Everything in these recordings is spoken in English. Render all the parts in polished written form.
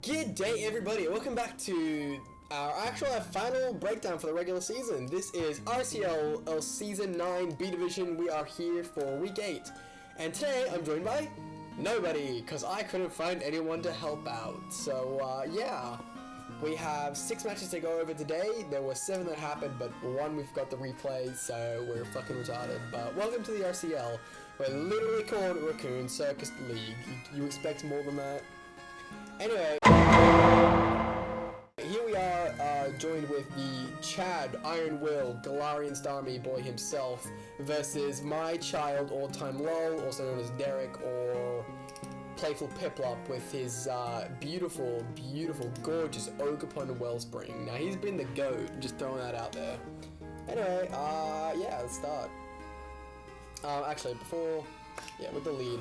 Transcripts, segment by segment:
Good day, everybody. Welcome back to our final breakdown for the regular season. This is RCL Season 9 B Division. We are here for Week 8. And today I'm joined by nobody, because I couldn't find anyone to help out. So, yeah. We have 6 matches to go over today. There were 7 that happened, but 1 we've got the replay, so we're fucking retarded. But welcome to the RCL. We're literally called Raccoon Circus League. You expect more than that? Anyway, here we are, joined with the Chad, Iron Will, Galarian Starmie boy himself, versus my child, all-time lol, also known as Derek, or Playfull Piplup, with his beautiful, gorgeous Ogerpon Wellspring. Now, he's been the GOAT, just throwing that out there. Anyway, yeah, let's start. Actually, with the lead.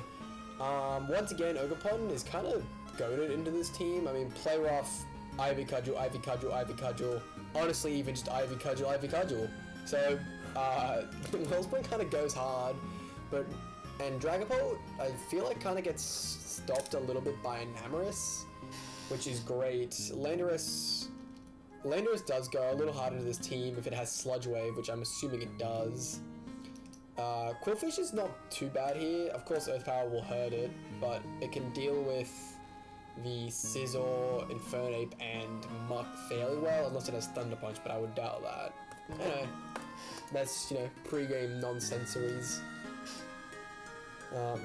Once again, Ogerpon is kind of goaded into this team. I mean, play rough, Ivy Cudgel, Ivy Cudgel, Ivy Cudgel. Honestly, even just Ivy Cudgel, Ivy Cudgel. So, Wellspring kind of goes hard, and Dragapult, I feel like kind of gets stopped a little bit by Enamorous, which is great. Landorus does go a little harder to this team if it has Sludge Wave, which I'm assuming it does. Quillfish is not too bad here. Of course, Earth Power will hurt it, but it can deal with the Scizor, Infernape, and Muck fairly well, unless it has Thunder Punch, but I would doubt that. Anyway, that's, pre-game nonsensories.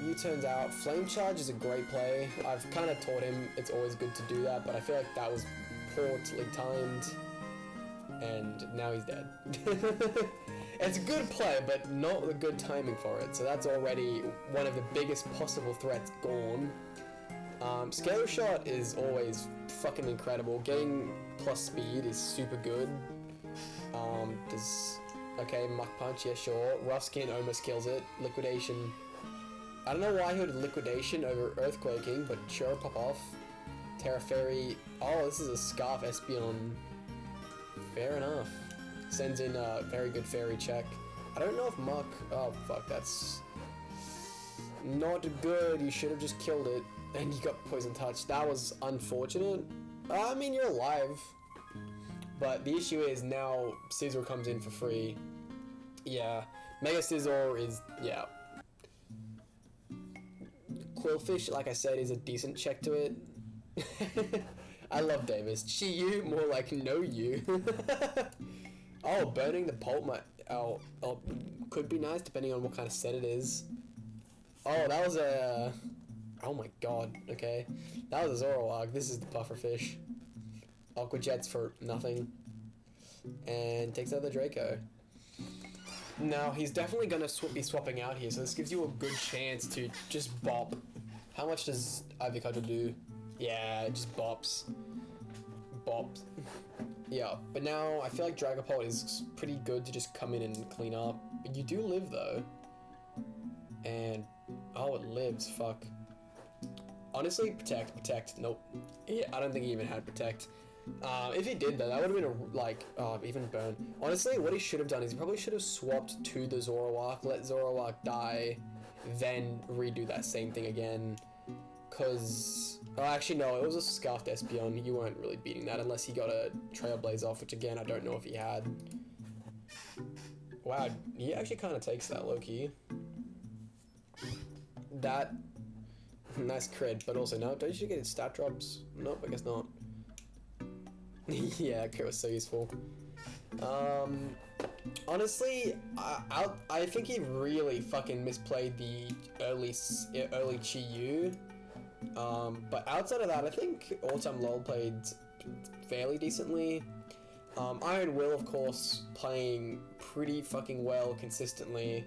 U-turns out. Flame Charge is a great play. I've kind of taught him it's always good to do that, but I feel like that was poorly timed, and now he's dead. It's a good play, but not the good timing for it, so that's already one of the biggest possible threats gone. Scale Shot is always fucking incredible. Getting plus speed is super good. Okay, Muck Punch, yeah, sure. Rough Skin almost kills it. Liquidation. I don't know why he would Liquidation over Earthquaking, but sure, pop off. Terra Fairy. Oh, this is a Scarf Espeon. Fair enough. Sends in a very good Fairy check. I don't know if Muck... Oh, fuck, that's not good. You should have just killed it. And you got Poison Touch. That was unfortunate. I mean, you're alive. But the issue is now Scizor comes in for free. Yeah. Mega Scizor is... yeah. Quillfish, like I said, is a decent check to it. I love Davis. She you, more like no you. Oh, burning the pulp might... Oh, could be nice depending on what kind of set it is. Oh, that was a... Oh my god, okay. That was a Zoroark. This is the pufferfish. Aqua Jets for nothing. And takes out the Draco. Now, he's definitely going to be swapping out here, so this gives you a good chance to just bop. How much does Ivy Cudgel do? Yeah, it just bops. Bops. Yeah, but now I feel like Dragapult is pretty good to just come in and clean up. But you do live, though. And... oh, it lives. Fuck. Honestly, Protect. Nope. Yeah, I don't think he even had Protect. If he did, though, that would have been even Burn. Honestly, what he should have done is he probably should have swapped to the Zoroark, let Zoroark die, then redo that same thing again. Cause... oh, actually, no, it was a Scarfed Espeon. You weren't really beating that unless he got a Trailblaze off, which again, I don't know if he had. Wow, he actually kind of takes that low-key. That... nice crit, but also no, don't you get stat drops? Nope, I guess not. Yeah, crit was so useful. Honestly, I think he really fucking misplayed the early Chi-Yu. But outside of that, I think All-Time Lol played fairly decently. Iron Will, of course, playing pretty fucking well consistently.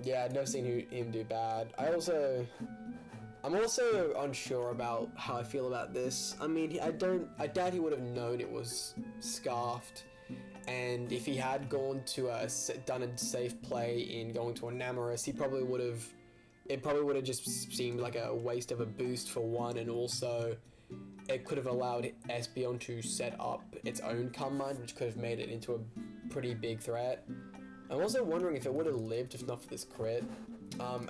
Yeah, I've never seen him do bad. I'm also unsure about how I feel about this. I mean, I doubt he would have known it was Scarfed, and if he had gone to done a safe play in going to Enamorous, it probably would have just seemed like a waste of a boost for one, and also it could have allowed Espeon to set up its own Calm Mind, which could have made it into a pretty big threat. I'm also wondering if it would have lived if not for this crit.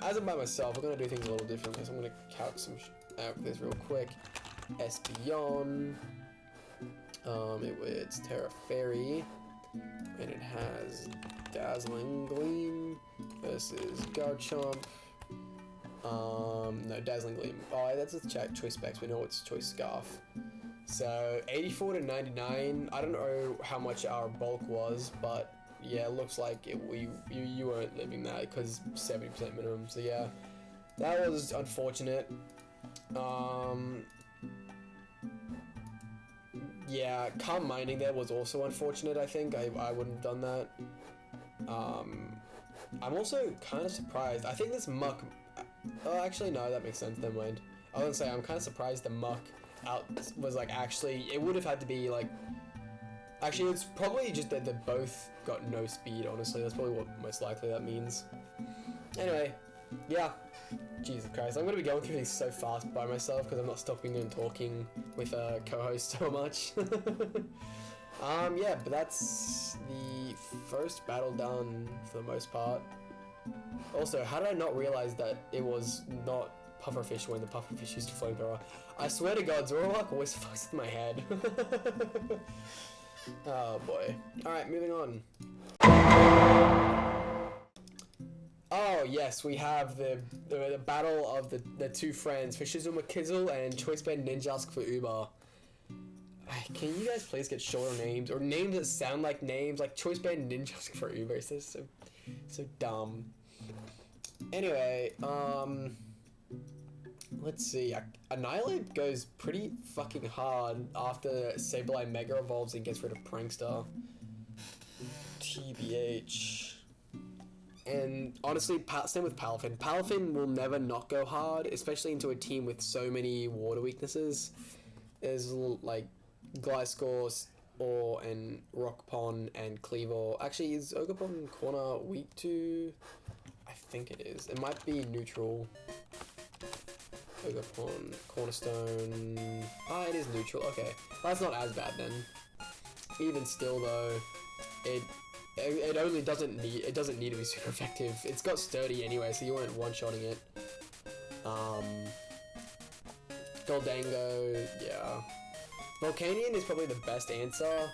As I'm by myself, we're gonna do things a little differently, so I'm gonna calc some out with this real quick. Espeon. It's Terra Fairy, and it has Dazzling Gleam versus Garchomp. No, Dazzling Gleam. Oh, that's a choice specs. We know it's choice Scarf. So 84 to 99. I don't know how much our bulk was, but yeah, it looks like you weren't living that because 70% minimum. So yeah, that was unfortunate. Yeah, calm minding there was also unfortunate. I think I wouldn't have done that. I'm also kind of surprised. I think this muck. Oh, actually no, that makes sense. Never mind. I was gonna say I'm kind of surprised the muck out was like actually. It would have had to be like. Actually, it's probably just that they both got no speed. Honestly, that's probably what most likely that means. Anyway, yeah. Jesus Christ, I'm gonna be going through these so fast by myself because I'm not stopping and talking with a co-host so much. Yeah, but that's the first battle done for the most part. Also, how did I not realize that it was not pufferfish when the pufferfish used to flamethrower? I swear to God, Zoroark always fucks with my head. Oh boy. Alright, moving on. Oh yes, we have the battle of the two friends, Fishizuma Kizzle and Choice Band Ninjask for Uber. Can you guys please get shorter names, or names that sound like names, like Choice Band Ninjask for Uber? It's just so dumb. Anyway, let's see. Annihilate goes pretty fucking hard after Sableye Mega Evolves and gets rid of Prankster. TBH. And honestly, same with Palafin. Palafin will never not go hard, especially into a team with so many water weaknesses. There's like Gliscor and Rockpon and Cleavor. Actually, is Ogerpon Corner weak to? I think it is. It might be neutral. Ogerpon, Cornerstone. Ah, it is neutral. Okay, that's not as bad then. Even still, though, it only doesn't need to be super effective. It's got sturdy anyway, so you weren't one-shotting it. Goldango, yeah. Volcanion is probably the best answer,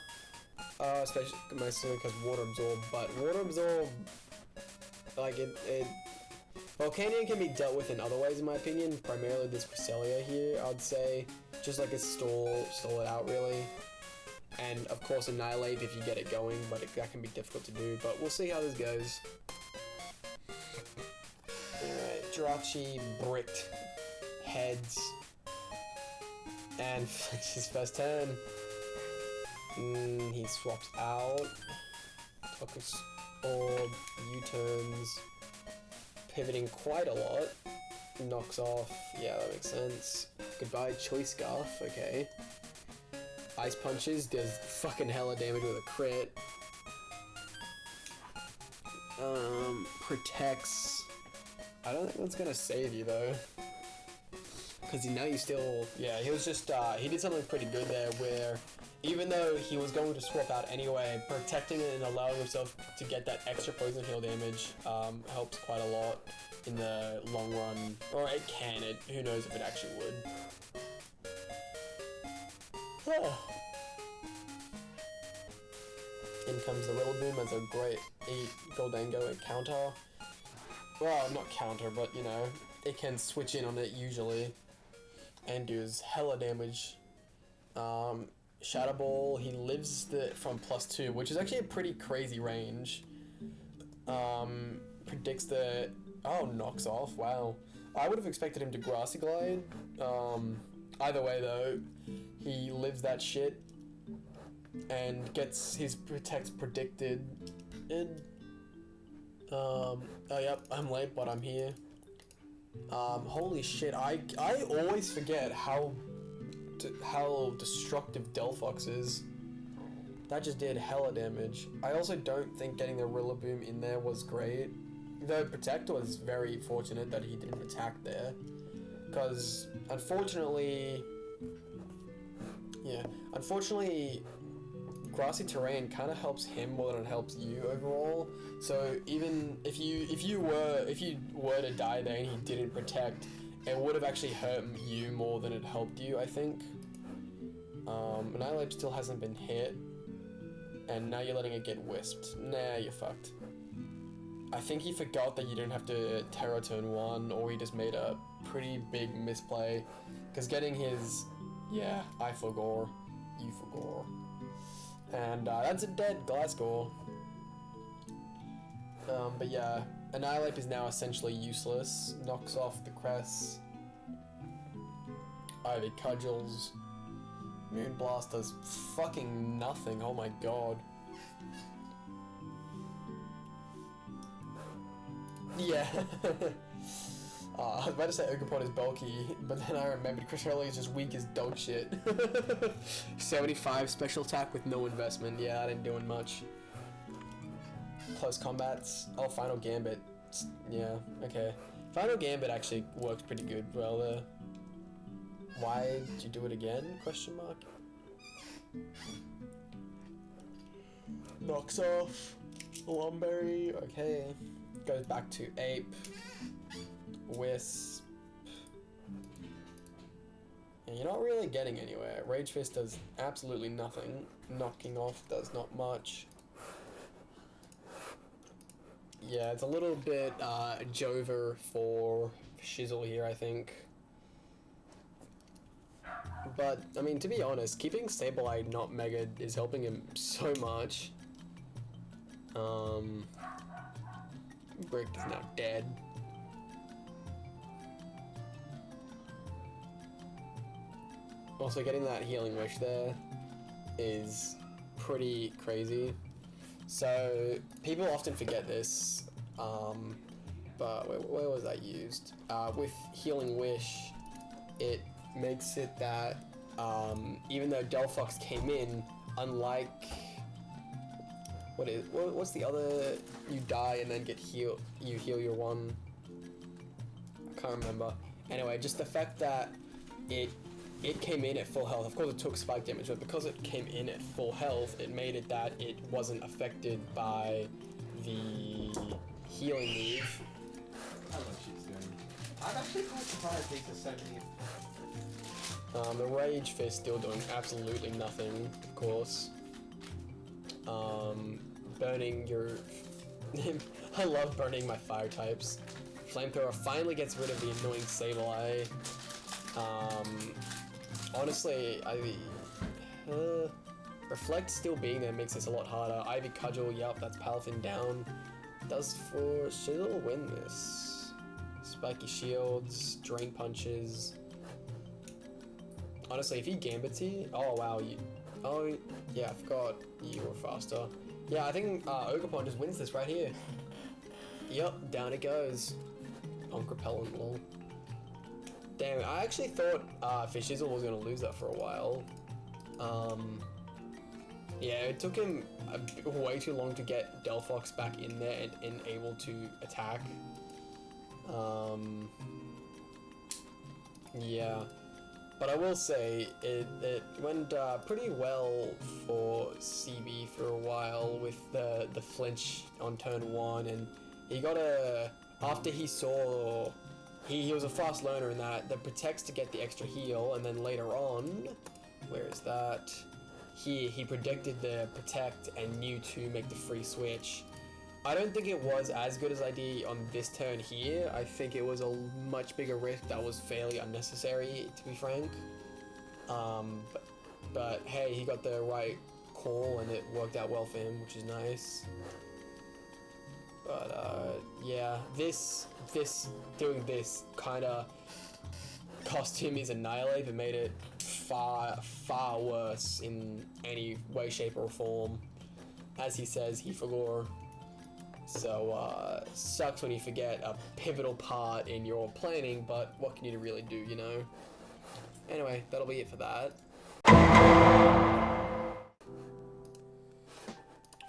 especially mostly because Water Absorb. But Water Absorb, like Volcanion can be dealt with in other ways, in my opinion. Primarily this Cresselia here, I'd say, just like a stall it out really. And of course Annihilate if you get it going, but that can be difficult to do. But we'll see how this goes. Alright, Jirachi bricked heads. And his first turn. He swaps out. Focus Orb, U-turns. Pivoting quite a lot. Knocks off. Yeah, that makes sense. Goodbye, Choice Scarf. Okay. Ice Punches does fucking hella damage with a crit. Protects. I don't think that's gonna save you though. Because now you still. Yeah, he was just. He did something pretty good there where even though he was going to swap out anyway, protecting it and allowing himself to get that extra poison heal damage helps quite a lot in the long run. Or it can. Who knows if it actually would. In comes the Rillaboom as a great 8 Goldango counter. Well, not counter, but you know, it can switch in on it usually and does hella damage. Shadow Ball, he lives from +2, which is actually a pretty crazy range. Predicts the... Oh, knocks off, wow. I would have expected him to Grassy Glide. Either way though, he lives that shit and gets his Protects predicted. And, oh yep, I'm late, but I'm here. Holy shit, I always forget how destructive Delphox is. That just did hella damage. I also don't think getting the Rillaboom in there was great. Though Protect was very fortunate that he didn't attack there. Because, unfortunately, grassy terrain kind of helps him more than it helps you overall. So even if you were to die there and he didn't protect, it would have actually hurt you more than it helped you, I think. Annihilate still hasn't been hit, and now you're letting it get wisped. Nah, you're fucked. I think he forgot that you didn't have to Terra turn 1, or he just made a pretty big misplay. Because getting his, yeah, I forgot, you forgot. And that's a dead Gliscor. But yeah, Annihilate is now essentially useless. Knocks off the Crest. Ivy Cudgels. Moonblast does fucking nothing, oh my god. Yeah. I was about to say Ogerpon is bulky, but then I remembered Cresselia is just weak as dog shit. 75 special attack with no investment. Yeah, that ain't doing much. Close combats. Oh, Final Gambit. Yeah, okay. Final Gambit actually works pretty good well. Why did you do it again? Question mark. Knocks off. Lumberry. Okay. Goes back to Ape. Wisp. Yeah, you're not really getting anywhere. Rage Fist does absolutely nothing. Knocking off does not much. Yeah, it's a little bit Jover for Shizzle here, I think. But, I mean, to be honest, keeping Sableye not Mega is helping him so much. Brick is now dead. Also, getting that Healing Wish there is pretty crazy. So, people often forget this, but where was that used? With Healing Wish, it makes it that even though Delphox came in, unlike what's the other, you die and then get healed, you heal your one, I can't remember. Anyway, just the fact that it came in at full health, of course it took spike damage, but because it came in at full health, it made it that it wasn't affected by the healing move. I don't know what she's doing. I'm actually quite surprised they just said me. The Rage Fist still doing absolutely nothing, of course. Burning your... I love burning my fire types. Flamethrower finally gets rid of the annoying Sableye. Honestly, Reflect still being there makes this a lot harder. Ivy Cudgel, yup, that's Paladin down. Does for Shizzle win this? Spiky Shields, Drain Punches. Honestly, if he Gambits here, oh wow, oh yeah, I forgot you were faster. Yeah, I think Ogerpon just wins this right here. Yup, down it goes. On Repellent, lol. Damn, I actually thought Fishizzle was gonna lose that for a while. Yeah, it took him way too long to get Delphox back in there and able to attack. Yeah. But I will say, it went pretty well for CB for a while with the flinch on turn 1, and he got after he saw, he was a fast learner in that protects to get the extra heal, and then later on, where is that? He predicted the protect and knew to make the free switch. I don't think it was as good as I did on this turn here. I think it was a much bigger risk that was fairly unnecessary, to be frank. But hey, he got the right call and it worked out well for him, which is nice. But yeah, doing this kind of cost him his Annihilate and made it far worse in any way, shape, or form. As he says, he forgot. So, sucks when you forget a pivotal part in your planning, but what can you really do, you know? Anyway, that'll be it for that.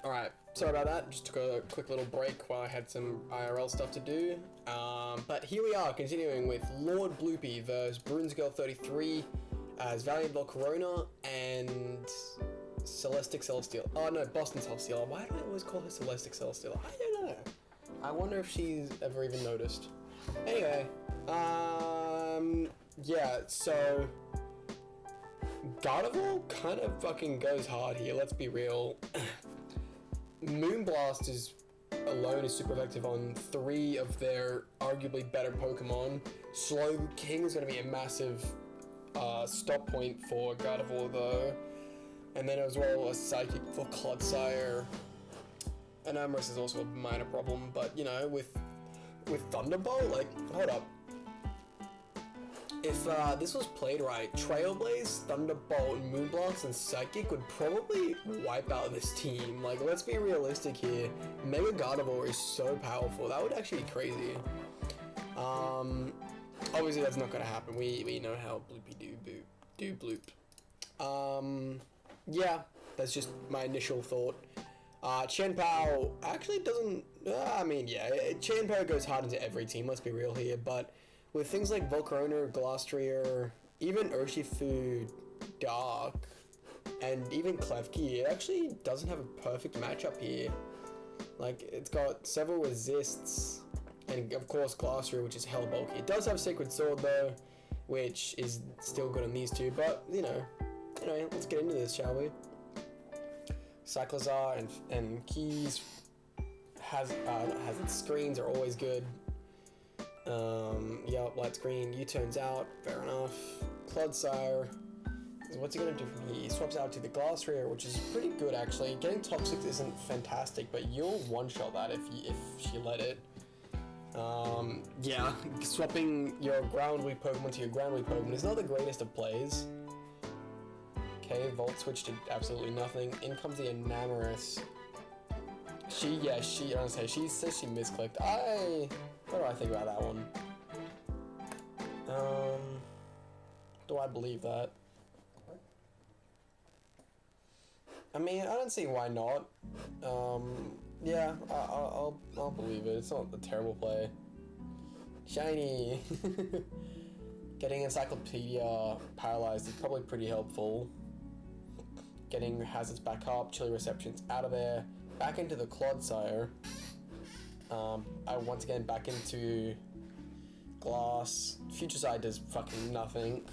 Alright, sorry about that, just took a quick little break while I had some IRL stuff to do. But here we are, continuing with Lord Bloopy versus Brunsgirl 33 as Valiant Volcarona, and Celesteela. Oh no, Boston Celesteela. Why do I always call her Celesteela? I don't know. I wonder if she's ever even noticed. Anyway, yeah, so Gardevoir kind of fucking goes hard here, let's be real. Moonblast alone is super effective on 3 of their arguably better Pokemon. Slow King is going to be a massive stop point for Gardevoir though. And then as well a Psychic for Clodsire. And Amorous is also a minor problem, but you know, with Thunderbolt, like, hold up. If this was played right, Trailblaze, Thunderbolt, Moonblast, and Psychic would probably wipe out this team. Like, let's be realistic here. Mega Gardevoir is so powerful. That would actually be crazy. Obviously that's not gonna happen. We know how Bloopy do bloop. Yeah, that's just my initial thought. Chien-Pao actually doesn't, I mean, yeah, Chien-Pao goes hard into every team, let's be real here, but with things like Volcarona, Glastrier, even Urshifu, Dark, and even Klefki, it actually doesn't have a perfect matchup here. Like, it's got several resists, and of course Glastrier, which is hella bulky. It does have Sacred Sword though, which is still good on these two, but, you know, let's get into this, shall we? Cyclizar and Keys Hazard screens are always good. Yep, light screen, U-turns out, fair enough. Clodsire, what's he gonna do for me? He swaps out to the Glastrier, which is pretty good actually. Getting top 6 isn't fantastic, but you'll one-shot that if she let it. Yeah, swapping your ground weak Pokemon to your ground weak Pokemon is not the greatest of plays. Okay, Volt Switch did absolutely nothing. In comes the Enamorous. She says she misclicked. What do I think about that one? Do I believe that? I mean, I don't see why not. Yeah, I'll believe it. It's not a terrible play. Shiny! Getting Encyclopedia paralyzed is probably pretty helpful. Getting Hazards back up, Chilly Receptions out of there, back into the Clodsire. I once again back into Glass. Future Side does fucking nothing.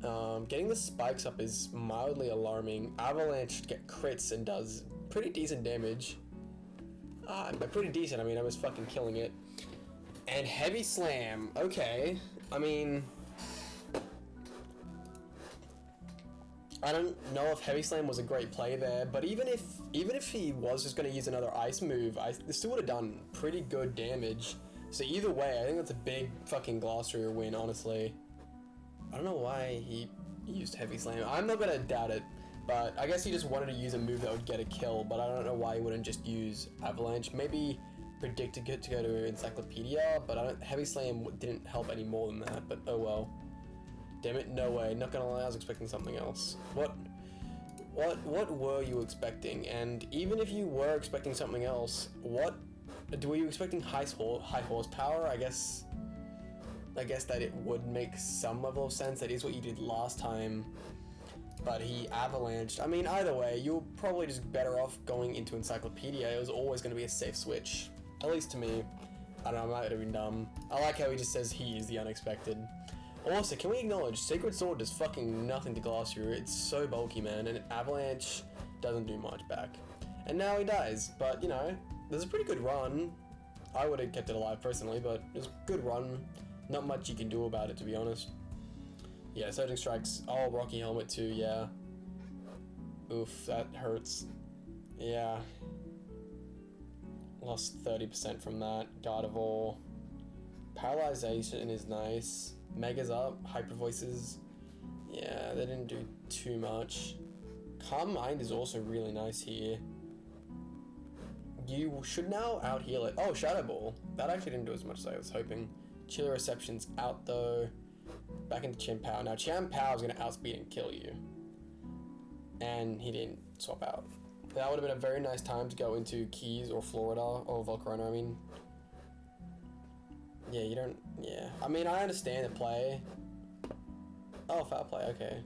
Getting the spikes up is mildly alarming. Avalanche get crits and does pretty decent damage. By pretty decent, I mean I was fucking killing it. And Heavy Slam, okay. I mean, I don't know if Heavy Slam was a great play there, but even if he was just going to use another ice move, I still would have done pretty good damage. So either way, I think that's a big fucking Glastrier win, honestly. I don't know why he used Heavy Slam. I'm not going to doubt it, but I guess he just wanted to use a move that would get a kill, but I don't know why he wouldn't just use Avalanche. Maybe predicted to go to Encyclopedia, but Heavy Slam didn't help any more than that, but oh well. Damn it, no way. Not gonna lie, I was expecting something else. What were you expecting? And even if you were expecting something else, were you expecting high horsepower? I guess that it would make some level of sense. That is what you did last time. But he avalanched. I mean, either way, you're probably just better off going into Encyclopedia. It was always going to be a safe switch. At least to me. I don't know, I might have been dumb. I like how he just says he is the unexpected. Also, can we acknowledge, Sacred Sword does fucking nothing to Glastrier. It's so bulky, man, and Avalanche doesn't do much back. And now he dies, but, you know, there's a pretty good run. I would have kept it alive personally, but it's a good run. Not much you can do about it, to be honest. Yeah, Surging Strikes. Oh, Rocky Helmet too, yeah. Oof, that hurts. Yeah. Lost 30% from that. Gardevoir. Paralyzation is nice. Mega's up. Hyper Voices. Yeah, they didn't do too much. Calm Mind is also really nice here. You should now out-heal it. Oh, Shadow Ball. That actually didn't do as much as I was hoping. Chilly Reception's out though. Back into Chien-Pao. Now Chien-Pao is going to outspeed and kill you. And he didn't swap out. That would have been a very nice time to go into Keys or Florida or Volcarona, I mean. Yeah, you don't... Yeah. I mean, I understand the play. Oh, foul play, okay.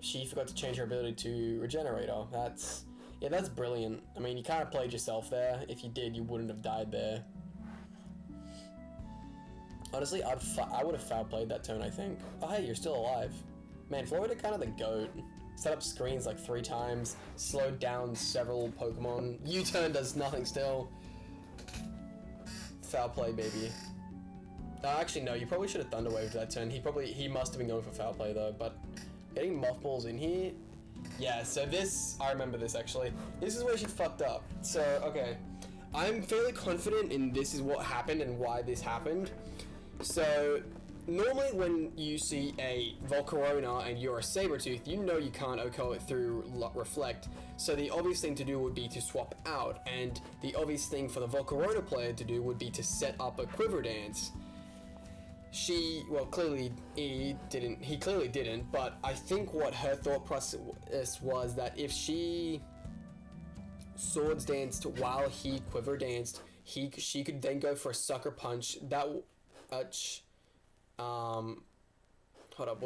she forgot to change her ability to Regenerator. That's brilliant. I mean, you kind of played yourself there. If you did, you wouldn't have died there. Honestly, I would have foul played that turn, I think. Oh, hey, you're still alive. Man, Florida kind of the GOAT. Set up screens like 3 times, slowed down several Pokemon. U-turn does nothing still. Foul play, baby. Actually, no, you probably should have Thunder Waved that turn. He must have been going for foul play though, but getting Mothballs in here. Yeah, so this, I remember this actually. This is where she fucked up. So, okay. I'm fairly confident in this is what happened and why this happened. So, normally when you see a Volcarona and you're a Sabertooth, you know you can't OHKO it through Reflect, so the obvious thing to do would be to swap out, and the obvious thing for the Volcarona player to do would be to set up a Quiver Dance. Well, clearly he clearly didn't, but I think what her thought process was that if she Swords Danced while he Quiver Danced, she could then go for a Sucker Punch. That, hold up,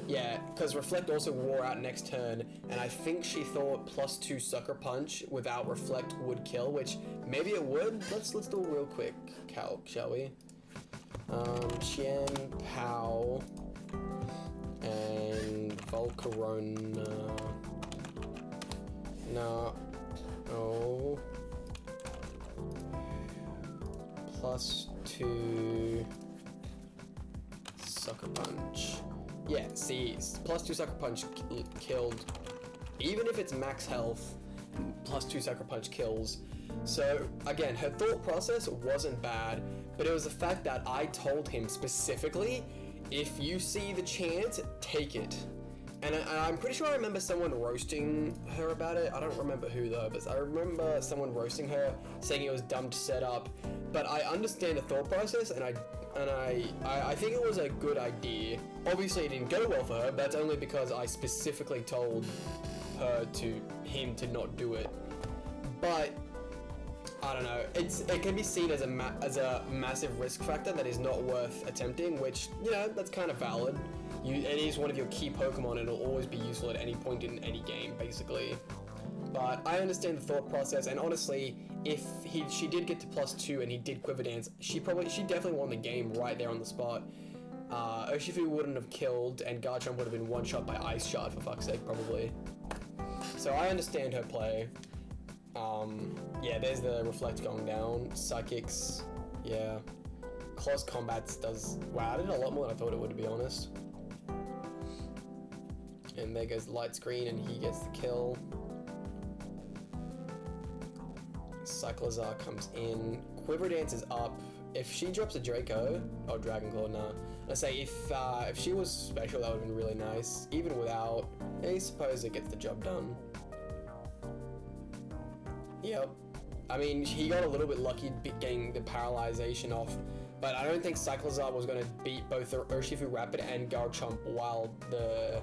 yeah, because Reflect also wore out next turn, and I think she thought +2 Sucker Punch without Reflect would kill, which maybe it would. Let's do a real quick calc, shall we? Chien, Pow, and Volcarona. No. Oh. +2 Sucker Punch. Yeah, see, +2 Sucker Punch killed. Even if it's max health, +2 Sucker Punch kills. So, again, her thought process wasn't bad, but it was the fact that I told him specifically, if you see the chance, take it. And I'm pretty sure I remember someone roasting her about it. I don't remember who though, but I remember someone roasting her, saying it was dumb to set up. But I understand the thought process, and I think it was a good idea. Obviously, it didn't go well for her, but that's only because I specifically told him to not do it. But I don't know. It can be seen as a massive risk factor that is not worth attempting, which, you know, that's kind of valid. It is one of your key Pokemon, and it'll always be useful at any point in any game, basically. But I understand the thought process, and honestly, if she did get to +2 and he did Quiver Dance, she definitely won the game right there on the spot. Urshifu wouldn't have killed, and Garchomp would have been one-shot by Ice Shard, for fuck's sake, probably. So I understand her play. Yeah, there's the Reflect going down. Psychics, yeah. Close Combats does... Wow, I did a lot more than I thought it would, to be honest. And there goes Light Screen, and he gets the kill. Cyclizar comes in. Quiver Dance is up. If she drops a Draco... Oh, Dragon Claw, nah. I say, if she was special, that would have been really nice. Even without... I suppose it gets the job done. Yep. I mean, he got a little bit lucky getting the paralyzation off, but I don't think Cyclizar was going to beat both the Urshifu Rapid and Garchomp while the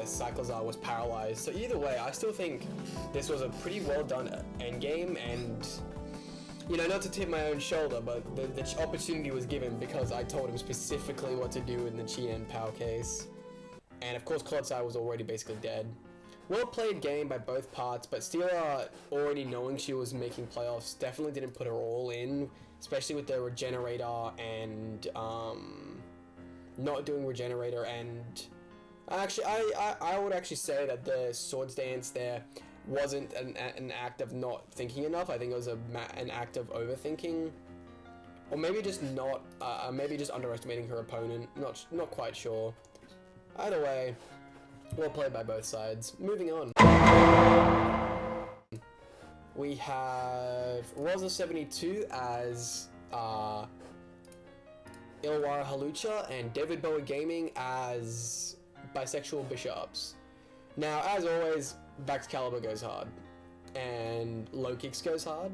Cyclizar was paralyzed. So either way, I still think this was a pretty well done endgame, and, you know, not to tip my own shoulder, but the opportunity was given because I told him specifically what to do in the Chien Pow case. And of course, Clodsai was already basically dead. Well played game by both parts, but Steela, already knowing she was making playoffs, definitely didn't put her all in, especially with the Regenerator and not doing Regenerator. And actually, I would actually say that the Swords Dance there wasn't an act of not thinking enough. I think it was an act of overthinking, or maybe just not, maybe just underestimating her opponent. Not quite sure. Either way. Well played by both sides. Moving on. We have Rosa72 as Illiwarra Hawlucha and David Bowie Gaming as Bisexual Bisharps. Now, as always, Baxcalibur goes hard. And Low Kicks goes hard.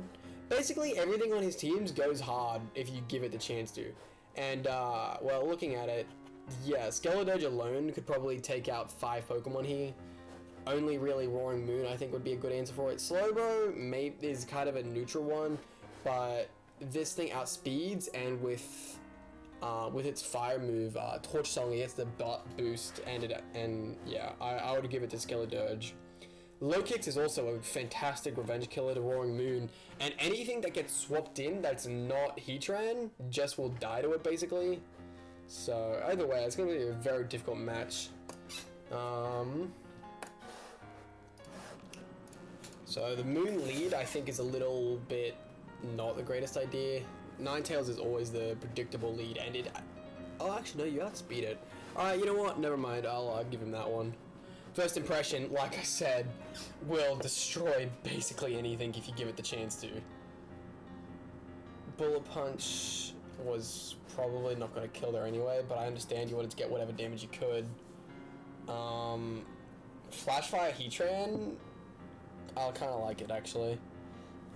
Basically, everything on his teams goes hard if you give it the chance to. And, well, looking at it, yeah, Skeledirge alone could probably take out 5 Pokemon here. Only really Roaring Moon, I think, would be a good answer for it. Slowbro is kind of a neutral one, but this thing outspeeds, and with with its fire move, Torch Song, it gets the butt boost, and yeah, I would give it to Skeledirge. Low Kicks is also a fantastic revenge killer to Roaring Moon, and anything that gets swapped in that's not Heatran just will die to it, basically. So, either way, it's going to be a very difficult match. So, the Moon lead, I think, is a little bit not the greatest idea. Ninetales is always the predictable lead, and it... Oh, actually, no, you outspeed it. Alright, you know what? Never mind, I'll give him that one. First impression, like I said, will destroy basically anything if you give it the chance to. Bullet Punch was probably not going to kill there anyway, but I understand you wanted to get whatever damage you could. Flash Fire Heatran, I'll kind of like it actually.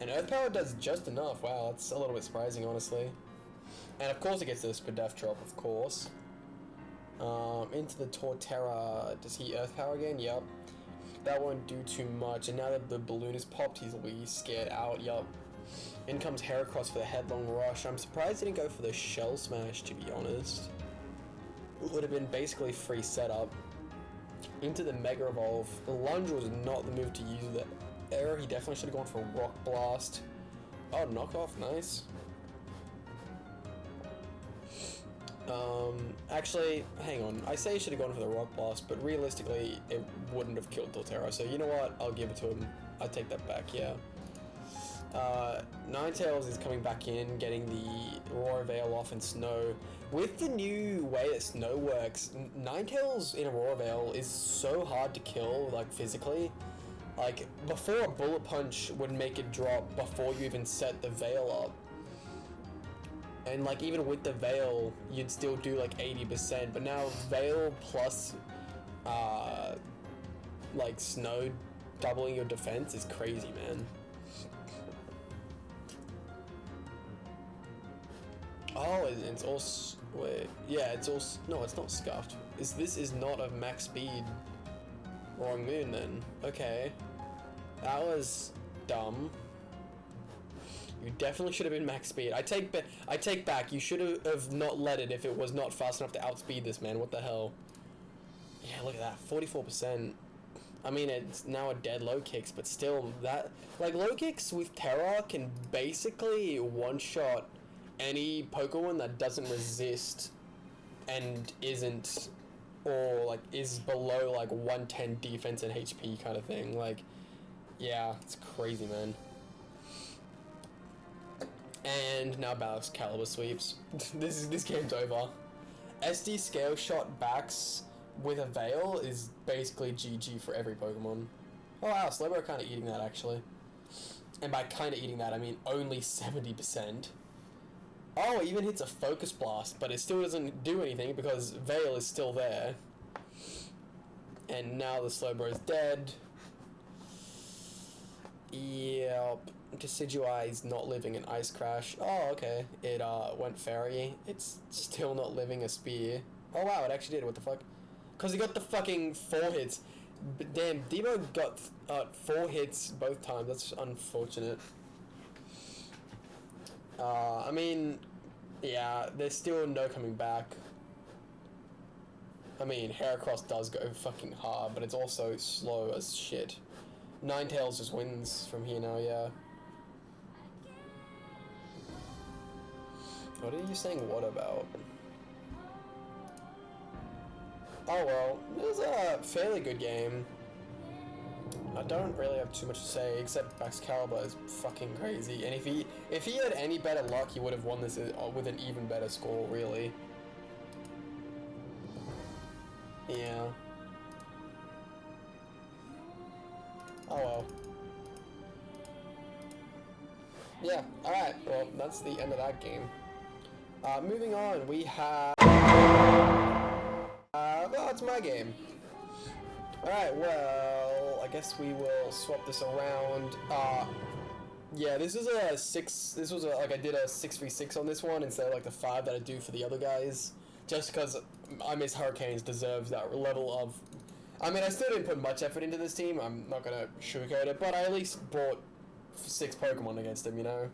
And Earth Power does just enough. Wow, that's a little bit surprising, honestly. And of course it gets the Spadef drop, of course. Into the Torterra. Does he Earth Power again? Yup. That won't do too much. And now that the balloon is popped, he'll be scared out. Yup. In comes Heracross for the Headlong Rush. I'm surprised he didn't go for the Shell Smash, to be honest. It would have been basically free setup. Into the Mega Evolve. The Lunge was not the move to use the error. He definitely should have gone for Rock Blast. Oh, knockoff. Nice. Actually, hang on. I say he should have gone for the Rock Blast, but realistically, it wouldn't have killed Torterra. So you know what? I'll give it to him. I take that back, yeah. Ninetales is coming back in, getting the Aurora Veil off in Snow. With the new way that Snow works, Ninetales in Aurora Veil is so hard to kill, like, physically. Like, before a Bullet Punch would make it drop before you even set the Veil up. And like even with the Veil, you'd still do like 80%, but now Veil plus like Snow doubling your defense is crazy, man. Oh, it's all, wait, yeah, it's all, no, it's not scuffed. This is not of max speed Roaring Moon then. Okay. That was dumb. You definitely should have been max speed. I take back. You should have not let it if it was not fast enough to outspeed this man. What the hell? Yeah, look at that. 44%. I mean, it's now a dead low kicks, but still, that like low kicks with Terra can basically one-shot any Pokemon that doesn't resist and isn't, or like is below like 110 defense and HP kind of thing. Like, yeah, it's crazy, man. And now Balix Caliber sweeps. This game's over. SD Scale Shot backs with a Veil is basically GG for every Pokemon. Oh wow, Slowbro kind of eating that actually. And by kind of eating that, I mean only 70%. Oh, it even hits a Focus Blast, but it still doesn't do anything because Veil is still there. And now the Slowbro is dead. Yep. Decidueye is not living an Ice Crash. Oh, okay. It went Fairy. It's still not living a Spear. Oh wow, it actually did. What the fuck? Because he got the fucking 4 hits. But damn, Demo got 4 hits both times. That's unfortunate. I mean, yeah, there's still no coming back. I mean, Heracross does go fucking hard, but it's also slow as shit. Ninetales just wins from here now, yeah. What are you saying what about? Oh well, it was a fairly good game. I don't really have too much to say, except Excalibur is fucking crazy. And if he had any better luck, he would have won this with an even better score, really. Yeah. Oh well. Yeah, alright, well, that's the end of that game. Moving on, we have... well, it's my game. Alright, well, I guess we will swap this around. Yeah, this was a 6, like I did a 6v6 on this one instead of like the 5 that I do for the other guys. Just because I Miss Hurricanes deserves that level of... I mean, I still didn't put much effort into this team, I'm not gonna sugarcoat it, but I at least brought 6 Pokemon against him, you know?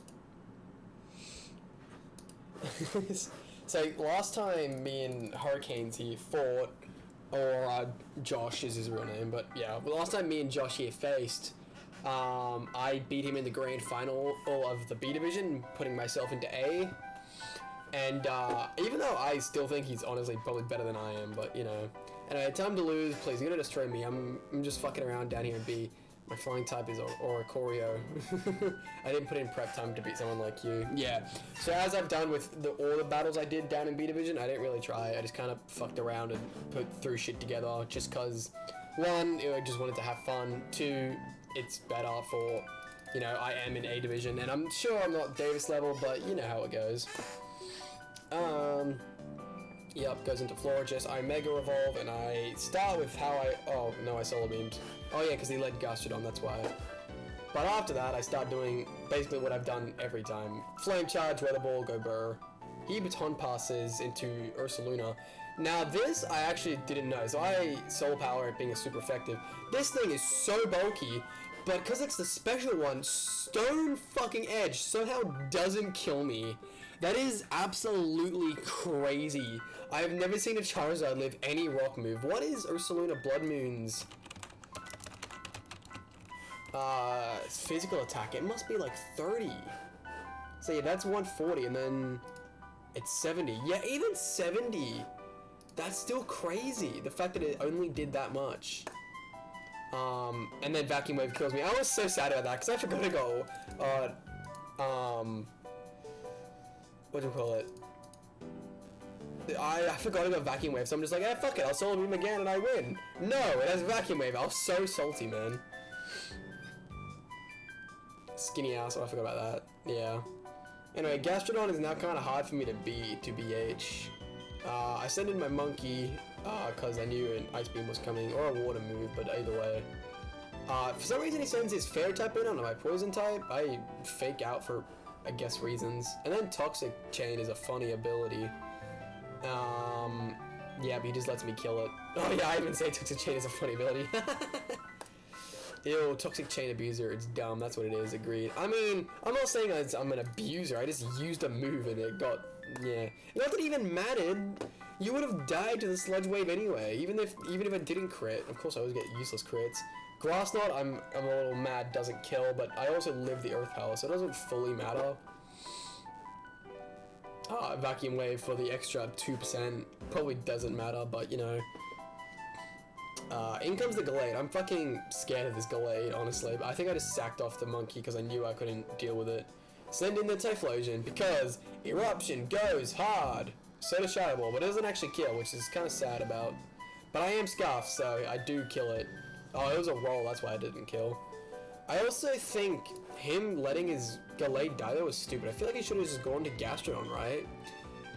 So last time me and Hurricanes here fought, or Josh is his real name, but yeah, the last time me and Josh here faced, I beat him in the grand final of the B division, putting myself into A. And even though I still think he's honestly probably better than I am, but you know. Anyway, time to lose. Please, you're gonna destroy me. I'm just fucking around down here in B. My flying type is Oricorio. I didn't put in prep time to beat someone like you. Yeah. So as I've done with all the battles I did down in B division, I didn't really try. I just kind of fucked around and threw shit together just cause, one, I just wanted to have fun. Two, it's better for, you know, I am in A division, and I'm sure I'm not Davis level, but you know how it goes. Yep, goes into Florigist. I Mega Revolve, and I start with how oh, no, I Solar Beamed. Oh yeah, because he led Gastrodon, that's why. But after that, I start doing basically what I've done every time. Flame Charge, Weather Ball, go Burr. He Baton Passes into Ursaluna. Now this, I actually didn't know. So I Soul Power it being super effective. This thing is so bulky, but because it's the special one, Stone fucking Edge somehow doesn't kill me. That is absolutely crazy. I have never seen a Charizard live any rock move. What is Ursaluna Blood Moon's physical attack? It must be like 30. So yeah, that's 140, and then it's 70. Yeah, even 70. That's still crazy. The fact that it only did that much. And then Vacuum Wave kills me. I was so sad about that because I forgot to go. What do you call it? I forgot about Vacuum Wave, so I'm just like, fuck it, I'll Solar Beam again and I win. No, it has Vacuum Wave. I was so salty, man. Skinny ass, I forgot about that. Yeah. Anyway, Gastrodon is now kind of hard for me to BH. I sent in my Monkey, because I knew an Ice Beam was coming, or a Water move, but either way. For some reason he sends his Fairy type in on my Poison type. I fake out for, I guess, reasons. And then Toxic Chain is a funny ability. Yeah, but he just lets me kill it. Oh yeah, I even say Toxic Chain is a funny ability. Ew, Toxic Chain Abuser, it's dumb, that's what it is, agreed. I mean, I'm not saying I'm an abuser, I just used a move and it got, yeah. Not that it even mattered, you would have died to the Sludge Wave anyway, even if it didn't crit. Of course I always get useless crits. Grass Knot, I'm a little mad, doesn't kill, but I also live the Earth Power, so it doesn't fully matter. Vacuum Wave for the extra 2% probably doesn't matter, but you know. In comes the Gallade. I'm fucking scared of this Gallade, honestly, but I think I just sacked off the Monkey because I knew I couldn't deal with it. Send in the Typhlosion because Eruption goes hard. So does Shadow Ball, but it doesn't actually kill, which is kind of sad about. But I am Scarfed, so I do kill it. Oh, it was a roll, that's why I didn't kill. I also think him letting his Gallade die there was stupid. I feel like he should have just gone to Gastrodon, right?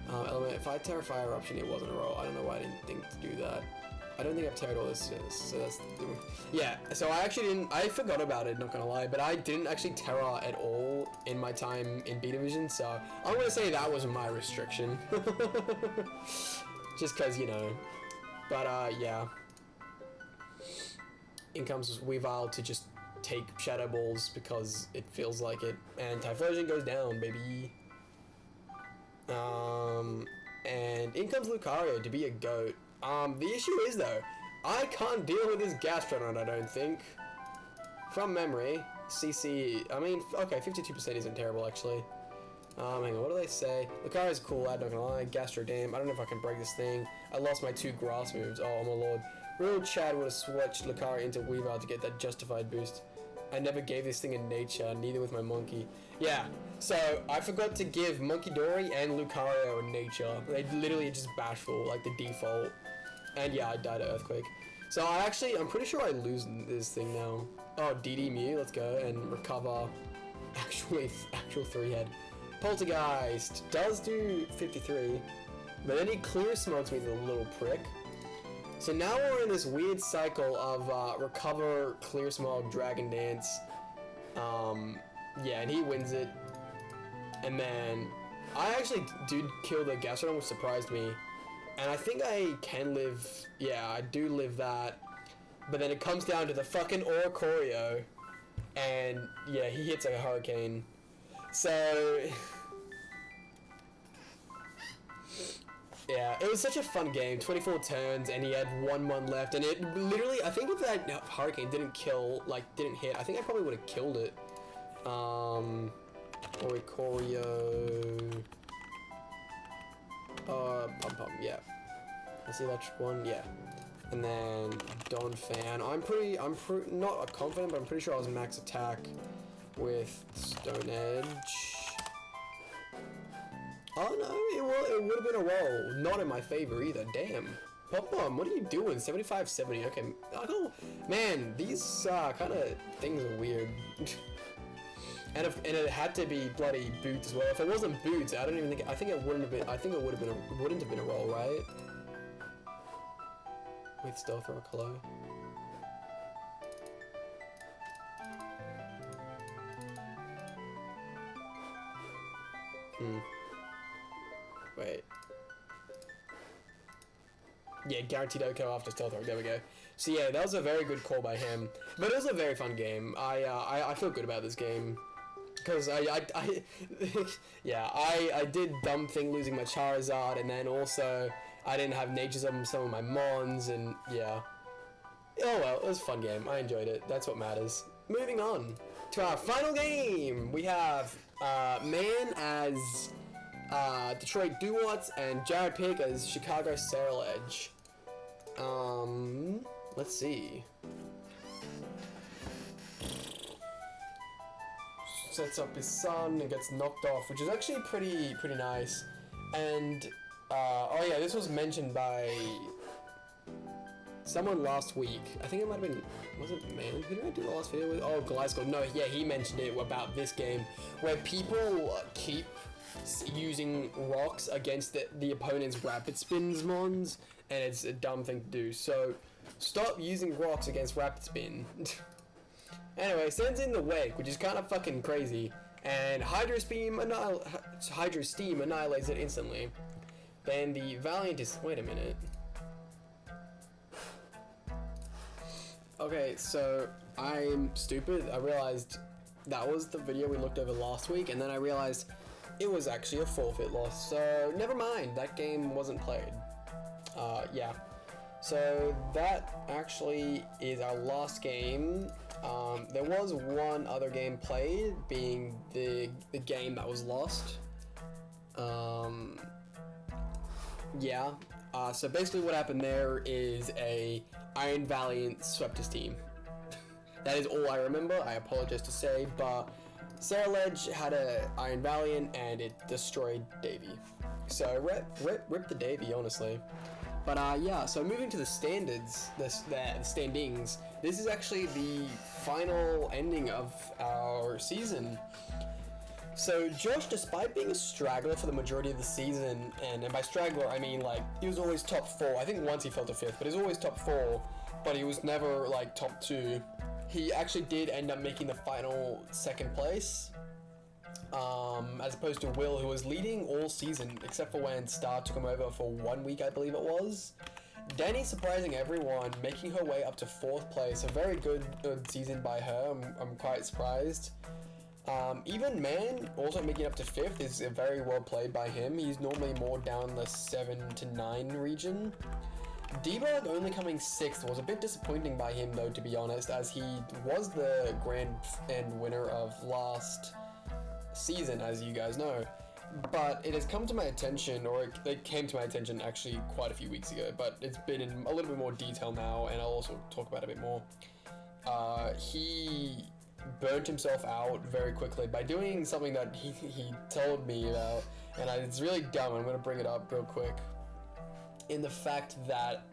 Element, if I Terrify Eruption, it wasn't a roll. I don't know why I didn't think to do that. I don't think I've terrored all this, so that's... Yeah, so I actually didn't... I forgot about it, not gonna lie, but I didn't actually terror at all in my time in B Division, so I'm gonna say that was my restriction. Just cause, you know. But, yeah. In comes Weavile to just take Shadow Balls because it feels like it, and Typhlosion goes down, baby. And in comes Lucario to be a goat. The issue is though, I can't deal with this Gastrodon, I don't think. From memory, CC, I mean, okay, 52% isn't terrible actually. Hang on, what do they say? Lucario's cool, I'm not gonna lie. Gastro Dam, I don't know if I can break this thing. I lost my 2 grass moves, oh my lord. Real Chad would have switched Lucario into Weavile to get that justified boost. I never gave this thing a nature, neither with my Monkey. Yeah, so I forgot to give Monkey Dory and Lucario a nature. They literally just bashful, like the default. And yeah, I died to Earthquake. So I'm pretty sure I lose this thing now. Oh, DD Mew, let's go, and recover actual 3-head. Poltergeist does do 53, but then he clear smokes me, the little prick. So now we're in this weird cycle of recover, clear smog, dragon dance. Yeah, and he wins it. And then I actually did kill the Gastrodon, which surprised me. And I think I can live, yeah, I do live that. But then it comes down to the fucking Oricorio. And yeah, he hits like a hurricane. So Yeah, it was such a fun game. 24 turns, and he had 1-1 left, and it literally, I think if that Hurricane didn't hit, I think I probably would have killed it. Oricorio. Pum, yeah. That's the electric one, yeah. And then Don Fan. I'm not confident, but I'm pretty sure I was max attack with Stone Edge. Oh no, it would have been a roll. Not in my favor either, damn. Pop-Bomb, what are you doing? 75-70, okay. Oh, man, these kind of things are weird. and it had to be bloody Boots as well. If it wasn't Boots, I think it wouldn't have been, wouldn't have been a roll, right? With Stealth or Colo. Wait. Yeah, guaranteed OCO after Stealth Rock. There we go. So yeah, that was a very good call by him. But it was a very fun game. I feel good about this game. Because I did dumb thing losing my Charizard, and then also I didn't have Nature's on some of my Mons, and yeah. Oh well, it was a fun game. I enjoyed it. That's what matters. Moving on to our final game. We have Man as Detroit Duwats and Jared Pig as Chicago Cereledge. Let's see. Sets up his son and gets knocked off, which is actually pretty nice. And oh yeah, this was mentioned by someone last week. I think it might have been, was it Man? Who did I do the last video with? Oh, Gliscor. No, yeah, he mentioned it about this game where people keep using rocks against the opponent's rapid spins mons, and it's a dumb thing to do. So stop using rocks against rapid spin. Anyway, sends in the Wake, which is kind of fucking crazy, and Hydro Steam annihilates it instantly. Then the Valiant is, wait a minute. Okay, so I'm stupid. I realized that was the video we looked over last week, and then I realized it was actually a forfeit loss, so never mind, that game wasn't played. Yeah. So that actually is our last game. There was one other game played, being the game that was lost. Yeah. So basically what happened there is a Iron Valiant swept his team. That is all I remember, I apologize to say, but Cereledge had a Iron Valiant and it destroyed Davy. So rip the Davy, honestly. But yeah, so moving to the standings, the standings, this is actually the final ending of our season. So Josh, despite being a straggler for the majority of the season, and by straggler I mean like he was always top 4. I think once he fell to 5th, but he was always top 4, but he was never like top 2. He actually did end up making the final 2nd place, as opposed to Will, who was leading all season, except for when Star took him over for 1 week, I believe it was. Danny surprising everyone, making her way up to 4th place. A very good season by her. I'm quite surprised. Even Man also making it up to 5th is very well played by him. He's normally more down the 7 to 9 region. Debug only coming 6th was a bit disappointing by him though, to be honest, as he was the grand end winner of last season, as you guys know. But it has come to my attention, or it came to my attention actually quite a few weeks ago, but it's been in a little bit more detail now, and I'll also talk about it a bit more. He burnt himself out very quickly by doing something that he told me about, and it's really dumb. I'm going to bring it up real quick. In the fact that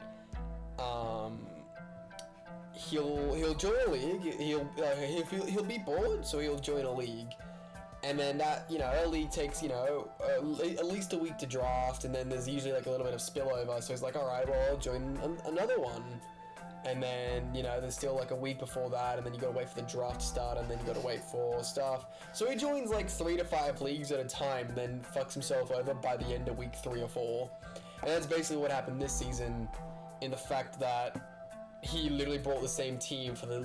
he'll join a league, he'll be bored, so he'll join a league, and then that, you know, a league takes, you know, at least a week to draft, and then there's usually like a little bit of spillover, so he's like, alright, well, I'll join another one. And then, you know, there's still like a week before that, and then you gotta wait for the draft to start, and then you gotta wait for stuff. So he joins like 3 to 5 leagues at a time, and then fucks himself over by the end of week 3 or 4. And that's basically what happened this season, in the fact that he literally brought the same team for the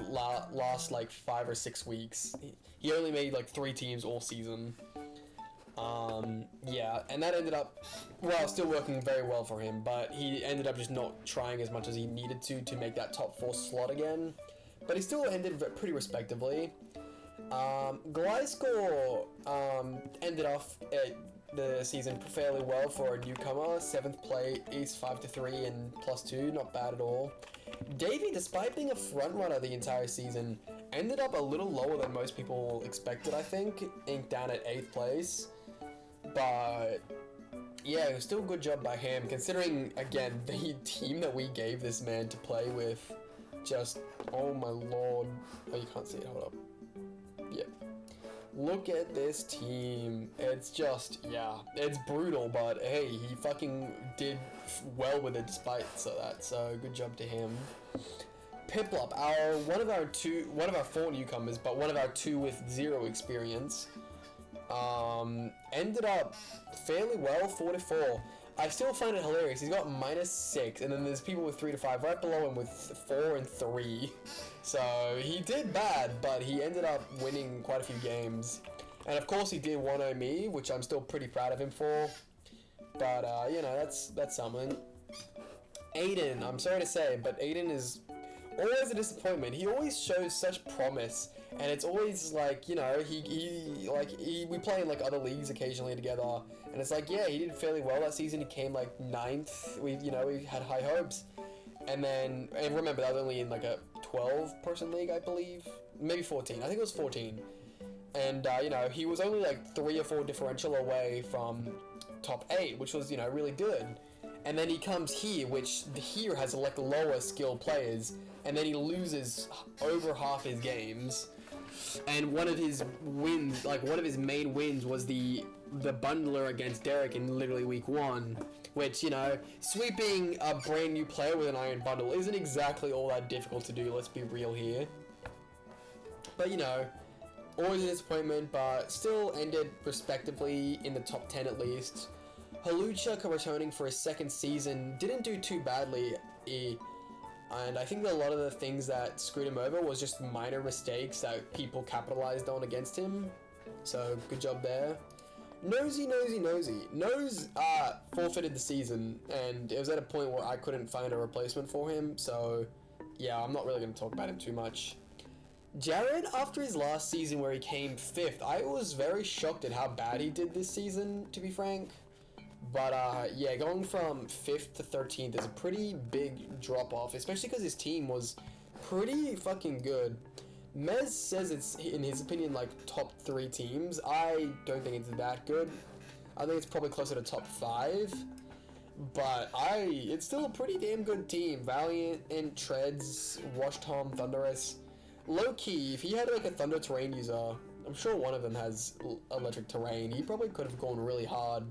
last like 5 or 6 weeks. He only made like 3 teams all season. Yeah, and that ended up, well, still working very well for him, but he ended up just not trying as much as he needed to make that top 4 slot again. But he still ended pretty respectively. Gliscor ended off the season fairly well for a newcomer. 7th place, East 5-3 and +2, not bad at all. Davey, despite being a front runner the entire season, ended up a little lower than most people expected, I think, inked down at 8th place. But yeah, it was still a good job by him, considering, again, the team that we gave this man to play with. Just, oh my lord. Oh, you can't see it, hold up. Yeah. Look at this team. It's just, yeah, it's brutal, but hey, he fucking did well with it despite that, so good job to him. Piplup, one of our 4 newcomers, but one of our 2 with 0 experience, ended up fairly well, 4-4. I still find it hilarious. He's got -6, and then there's people with 3-5 right below him with 4 and 3. So he did bad, but he ended up winning quite a few games. And of course he did 1-0 me, which I'm still pretty proud of him for. But you know, that's something. Aiden, I'm sorry to say, but Aiden is always a disappointment. He always shows such promise, and it's always like, you know, we play in like other leagues occasionally together, and it's like, yeah, he did fairly well that season. He came like 9th. We had high hopes, and remember that was only in like a 12-person league, I believe, maybe 14. I think it was 14, and you know, he was only like 3 or 4 differential away from top 8, which was, you know, really good. And then he comes here, which here has like lower skill players, and then he loses over half his games. And one of his wins, like one of his main wins, was the bundler against Derek in literally week 1, which, you know, sweeping a brand new player with an iron bundle isn't exactly all that difficult to do, let's be real here. But, you know, always a disappointment, but still ended respectively in the top 10 at least. Hawlucha, returning for his 2nd season, didn't do too badly, and I think that a lot of the things that screwed him over was just minor mistakes that people capitalized on against him, so good job there. Nosy Nose forfeited the season, and it was at a point where I couldn't find a replacement for him, so yeah, I'm not really going to talk about him too much. Jared, after his last season where he came 5th, I was very shocked at how bad he did this season, to be frank. But yeah, going from 5th to 13th is a pretty big drop-off, especially because his team was pretty fucking good. Mez says it's, in his opinion, like top 3 teams. I don't think it's that good. I think it's probably closer to top 5. But it's still a pretty damn good team. Valiant and Treads, Wash Tom, Thunderous. Low-key, if he had like a Thunder Terrain user, I'm sure one of them has Electric Terrain, he probably could have gone really hard.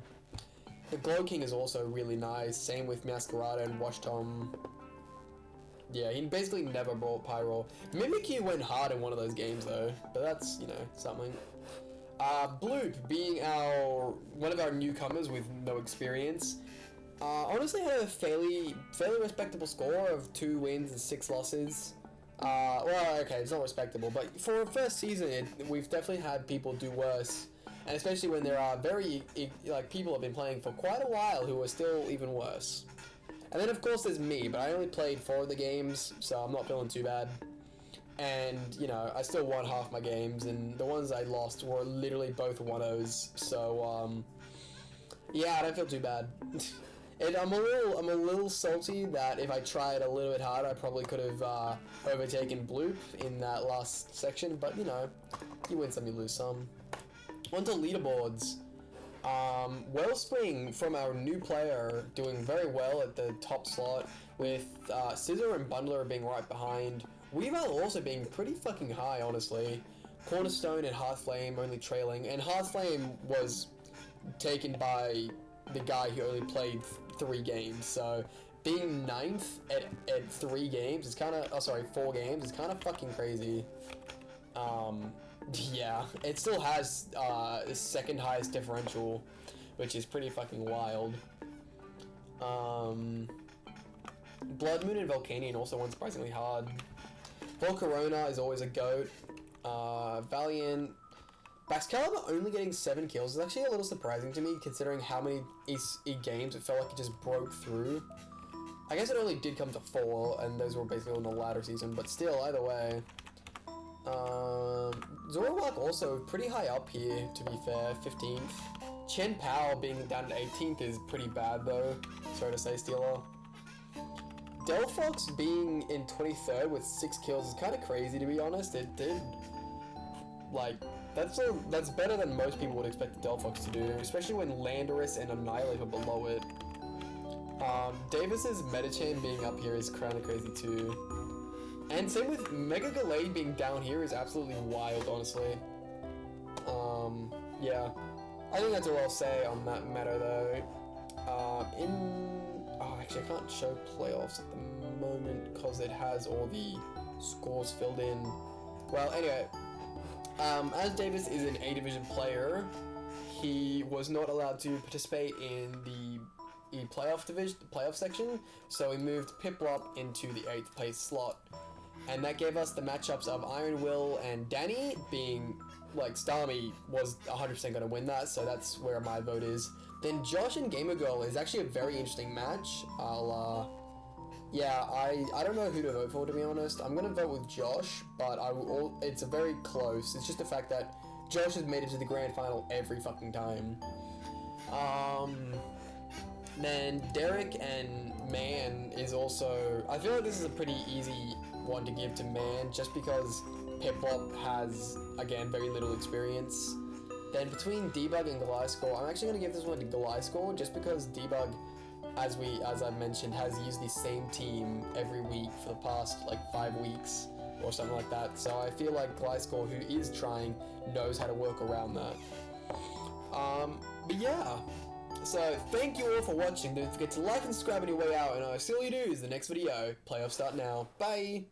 The Gulping is also really nice, same with Masquerada and Wash Tom. Yeah, he basically never brought Pyro. Mimikyu went hard in one of those games though, but that's, you know, something. Bloop, being one of our newcomers with no experience, honestly had a fairly respectable score of 2 wins and 6 losses. Well, okay, it's not respectable, but for a first season, we've definitely had people do worse. And especially when there are people have been playing for quite a while who are still even worse. And then of course there's me, but I only played 4 of the games, so I'm not feeling too bad. And, you know, I still won half my games, and the ones I lost were literally both 1-0s, so, yeah, I don't feel too bad. And I'm a little salty that if I tried a little bit harder, I probably could have, overtaken Bloop in that last section, but, you know, you win some, you lose some. On to leaderboards. Wellspring from our new player doing very well at the top slot, with Scissor and Bundler being right behind. Weaver also being pretty fucking high, honestly. Cornerstone and Hearthflame only trailing, and Hearthflame was taken by the guy who only played 3 games, so being 9th at 3 games is kind of, 4 games is kind of fucking crazy. Yeah, it still has the 2nd highest differential, which is pretty fucking wild. Blood Moon and Volcanion also won surprisingly hard. Volcarona is always a GOAT. Valiant Baxcalibur only getting 7 kills is actually a little surprising to me, considering how many games it felt like it just broke through. I guess it only did come to 4, and those were basically on the latter season, but still, either way. Zoroark also pretty high up here, to be fair, 15th. Chen Pao being down at 18th is pretty bad though, sorry to say, Steeler. Delphox being in 23rd with 6 kills is kind of crazy, to be honest. It did, like, that's better than most people would expect the Delphox to do, especially when Landorus and Annihilate are below it. Davis's Medicham being up here is kind of crazy too. And same with Mega Gallade being down here is absolutely wild, honestly. Yeah. I think that's all I'll say on that matter, though. Actually, I can't show playoffs at the moment because it has all the scores filled in. Well, anyway, as Davis is an A-Division player, he was not allowed to participate in the playoff section, so he moved Piplup into the 8th place slot. And that gave us the matchups of Iron Will and Danny, being, like, Starmie was 100% going to win that, so that's where my vote is. Then Josh and Gamer Girl is actually a very interesting match. Yeah, I don't know who to vote for, to be honest. I'm going to vote with Josh, but it's a very close. It's just the fact that Josh has made it to the grand final every fucking time. Then Derek and Man is also... I feel like this is a pretty easy one to give to Man, just because Piplup has, again, very little experience. Then between Debug and Gliscor, I'm actually going to give this one to Gliscor, just because Debug, as I mentioned, has used the same team every week for the past, like, 5 weeks, or something like that. So I feel like Gliscor, who is trying, knows how to work around that. But yeah. So, thank you all for watching. Don't forget to like and subscribe on your way out, and I'll see all you do is the next video. Playoffs start now. Bye!